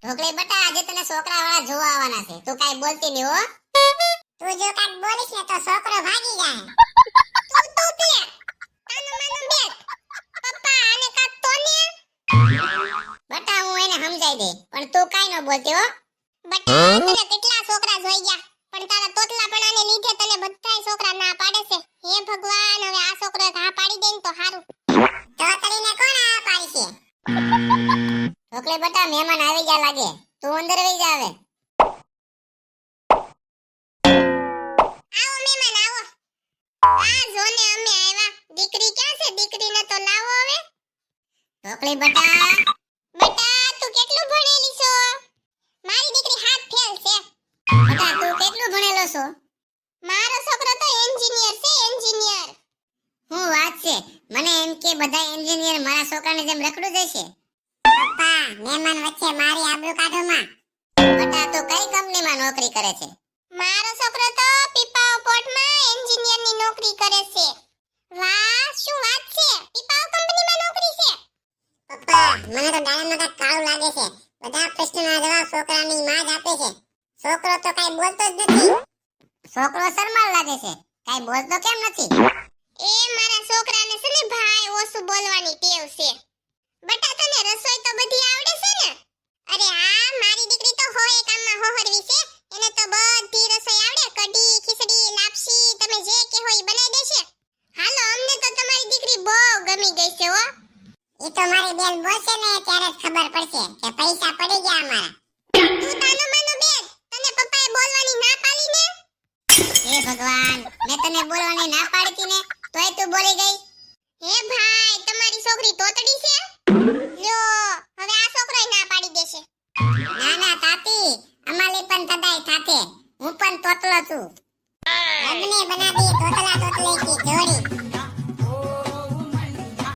ઢોકળી બટા આજે તને છોકરા વાળા જોવા આવવાના છે. તું કાઈ બોલતી નહીં હો. તું જો કાક બોલીશ ને તો છોકરો ભાગી જાય. તું તો બે તાનો માનો બેટ. પપ્પા આને કાક તો ને. બટા હું એને સમજાઈ દે પણ તું કાઈ ન બોલતી હો. બટા તને કેટલા છોકરા જોઈ ગયા પણ તારા તોતલાપણાને લીધે તને બધાય છોકરા ના પાડે છે. હે ભગવાન હવે આ છોકરો હા પાડી દે ને તો હારું. તો તડીને કોણ આ પાડી છે? ઢોકળી બટા મહેમાન આવી ગયા લાગે. તું અંદર વઈ જા હવે. આવો મહેમાન આવો. આ જોને અમે આવ્યા. દીકરી ક્યાં છે? દીકરીને તો લાવો હવે. ઢોકળી બટા તું કેટલું ભણેલી છો? મારી દીકરી હાથ ફેલ છે. બટા તું કેટલું ભણેલો છો? મારો છોકરો તો એન્જિનિયર છે એન્જિનિયર. હું વાત છે મને એમ કે બધા એન્જિનિયર મારા છોકરાને જેમ રખડું દેશે. પપ્પા મહેમાન વચ્ચે મારી આબરૂ કાઢો માં. બટા તું કઈ કંપનીમાં નોકરી કરે છે? મારો છોકરો તો પીપાઓ પોર્ટમાં એન્જિનિયરની નોકરી કરે છે. વાહ શું વાત છે. પીપાઓ કંપનીમાં નોકરી છે. પપ્પા મને તો ડાળામાં કાંઈક કાળું લાગે છે. બધા પ્રશ્નોના જવાબ છોકરાની માં જ આપે છે. છોકરો તો કાઈ બોલતો જ નથી. છોકરો શરમાળ લાગે છે. કાઈ બોલતો કેમ નથી? એ મારા છોકરાને છે ને ભાઈ ઓછું બોલવાની ટેવ છે. બટા તને રસોઈ તો બધી આવડે છે ને? અરે હા મારી દીકરી તો હોય કામમાં હોહરવી છે. એને તો બધી રસોઈ આવડે. કઢી ખીચડી લાપસી તમે જે કે હોય બનાવી દેશે. હાલો અમને તો તમારી દીકરી બહુ ગમી ગઈ છે હો. ઈ તો મારી બેન બોલશે ને ત્યારે જ ખબર પડશે કે પૈસા પડી ગયા અમારા. તું તાનો માનો બેન તને પપ્પાએ બોલવાની ના પાડી ને? હે ભગવાન મેં તને બોલવાની ના પાડી ને તોય તું બોલી ગઈ. હે ભાઈ તમારી છોકરી તોતડી છે. લ્યો હવે આ છોકરોય ના પાડી દેશે. ના ના તાતી અમાલી પણ તદાય થાતે. હું પણ તોતલો છું. રબને બનાવી તોતલા તોતલે કી જોડી.